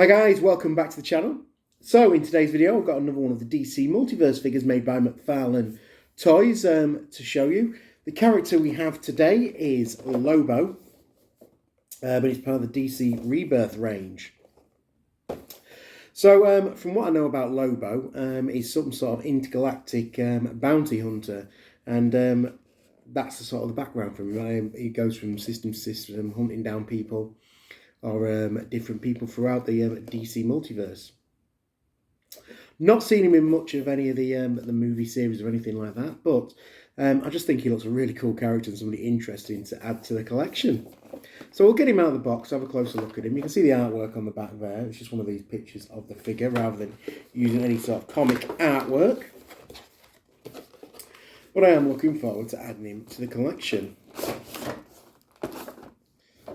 Hi guys, welcome back to the channel. So in today's video I've got another one of the DC Multiverse figures made by McFarlane Toys to show you. The character we have today is Lobo, but it's part of the DC Rebirth range. So from what I know about Lobo, he's some sort of intergalactic bounty hunter, and that's the sort of the background from him. He goes from system to system, hunting down people, or different people throughout the DC Multiverse. Not seen him in much of any of the movie series or anything like that, but I just think he looks a really cool character and somebody interesting to add to the collection. So we'll get him out of the box, have a closer look at him. You can see the artwork on the back there. It's just one of these pictures of the figure rather than using any sort of comic artwork. But I am looking forward to adding him to the collection.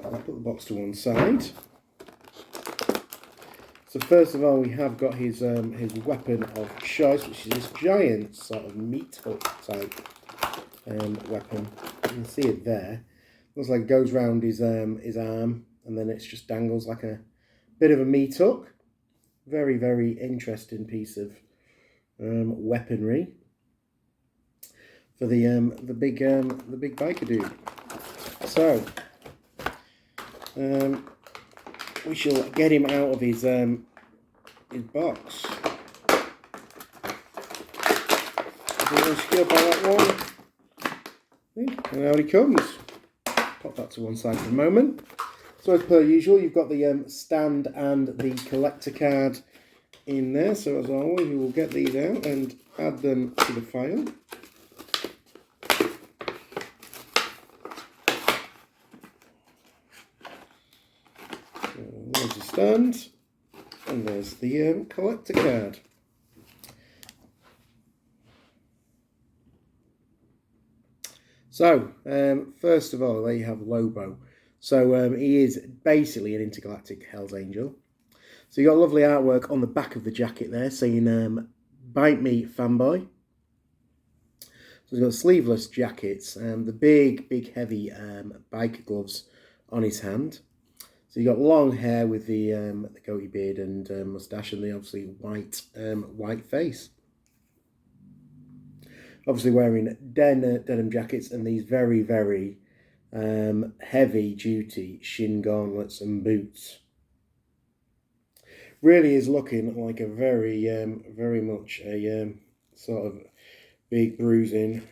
I'll put the box to one side. So first of all, we have got his weapon of choice, which is this giant sort of meat hook type weapon. You can see it there. Looks like it goes round his arm, and then it just dangles like a bit of a meat hook. Very, very interesting piece of weaponry for the big biker dude. So we shall get him out of his box. Scared by that one. And out he comes. Pop that to one side for a moment. So as per usual, you've got the stand and the collector card in there. So as always, we will get these out and add them to the file. There's the stand, and there's the collector card. So, first of all, there you have Lobo. So, he is basically an intergalactic Hell's Angel. So, you got lovely artwork on the back of the jacket there, saying, "Bite me, fanboy." So, he's got sleeveless jackets, the big, heavy biker gloves on his hand. So you got long hair with the goatee beard and moustache, and the obviously white face. Obviously wearing denim jackets and these very, very heavy duty shin gauntlets and boots. Really is looking like a very much a sort of big bruising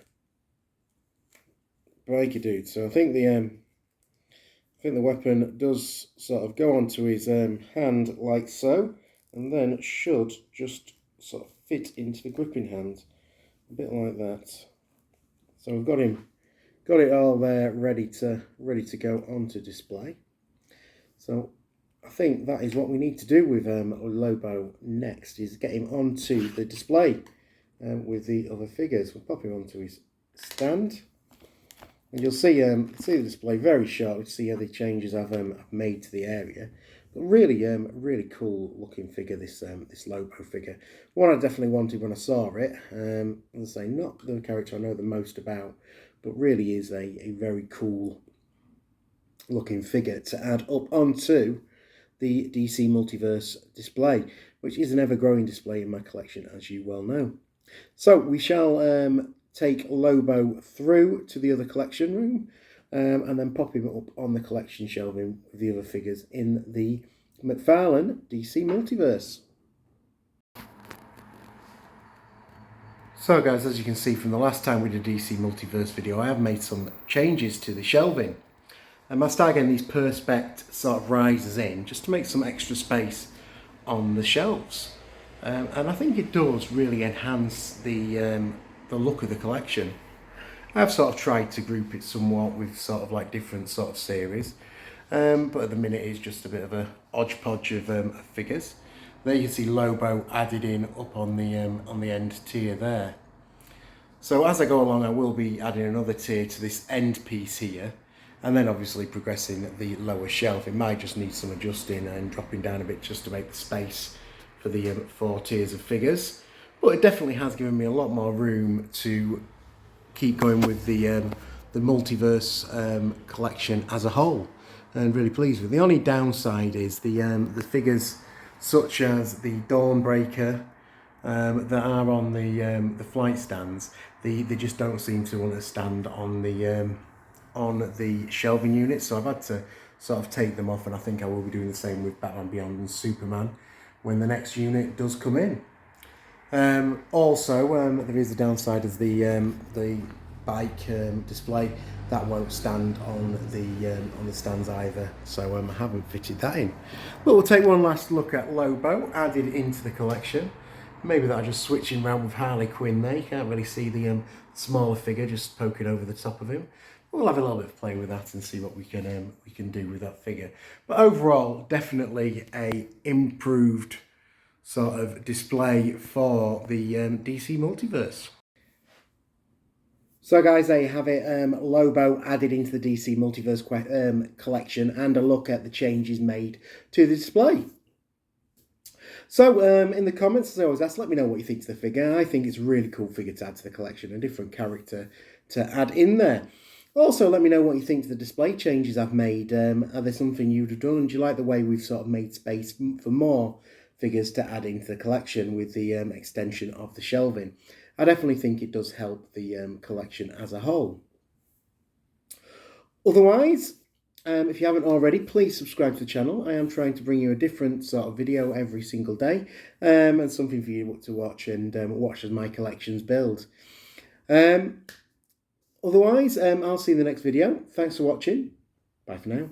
biker dude. So I think the weapon does sort of go onto his hand like so, and then it should just sort of fit into the gripping hand, a bit like that. So we've got it all there ready to go onto display. So I think that is what we need to do with Lobo next, is get him onto the display with the other figures. We'll pop him onto his stand. And you'll see the display very short. You'll see how the changes I've made to the area. But really cool looking figure, this Lobo figure. One I definitely wanted when I saw it. As I say, not the character I know the most about, but really is a very cool looking figure to add up onto the DC Multiverse display, which is an ever-growing display in my collection, as you well know. So we shall take Lobo through to the other collection room and then pop him up on the collection shelving with the other figures in the McFarlane DC Multiverse. So guys, as you can see from the last time we did a DC Multiverse video, I have made some changes to the shelving. I start getting these perspex sort of risers in just to make some extra space on the shelves. And I think it does really enhance the look of the collection. I've sort of tried to group it somewhat with sort of like different sort of series, but at the minute it's just a bit of a hodgepodge of figures. There you can see Lobo added in up on the end tier there. So as I go along, I will be adding another tier to this end piece here, and then obviously progressing the lower shelf. It might just need some adjusting and dropping down a bit just to make the space for the 4 tiers of figures. But it definitely has given me a lot more room to keep going with the multiverse collection as a whole, and really pleased with it. The only downside is the figures such as the Dawnbreaker, that are on the flight stands. They just don't seem to want to stand on the shelving unit, so I've had to sort of take them off, and I think I will be doing the same with Batman Beyond and Superman when the next unit does come in. Also, there is the downside of the bike display that won't stand on the stands either, so I haven't fitted that in. But we'll take one last look at Lobo added into the collection. Maybe that'll just switching around with Harley Quinn there. You can't really see the smaller figure just poking over the top of him. We'll have a little bit of play with that and see what we can do with that figure. But overall, definitely a improved sort of display for the DC Multiverse. So guys, there you have it, Lobo added into the DC Multiverse collection, and a look at the changes made to the display. So in the comments, as I always ask, let me know what you think to the figure. I think it's a really cool figure to add to the collection, a different character to add in there. Also, let me know what you think to the display changes I've made. Are there something you'd have done? Do you like the way we've sort of made space for more figures to add into the collection with the extension of the shelving? I definitely think it does help the collection as a whole. Otherwise, if you haven't already, please subscribe to the channel. I am trying to bring you a different sort of video every single day, and something for you to watch and watch as my collections build. Otherwise, I'll see you in the next video. Thanks for watching. Bye for now.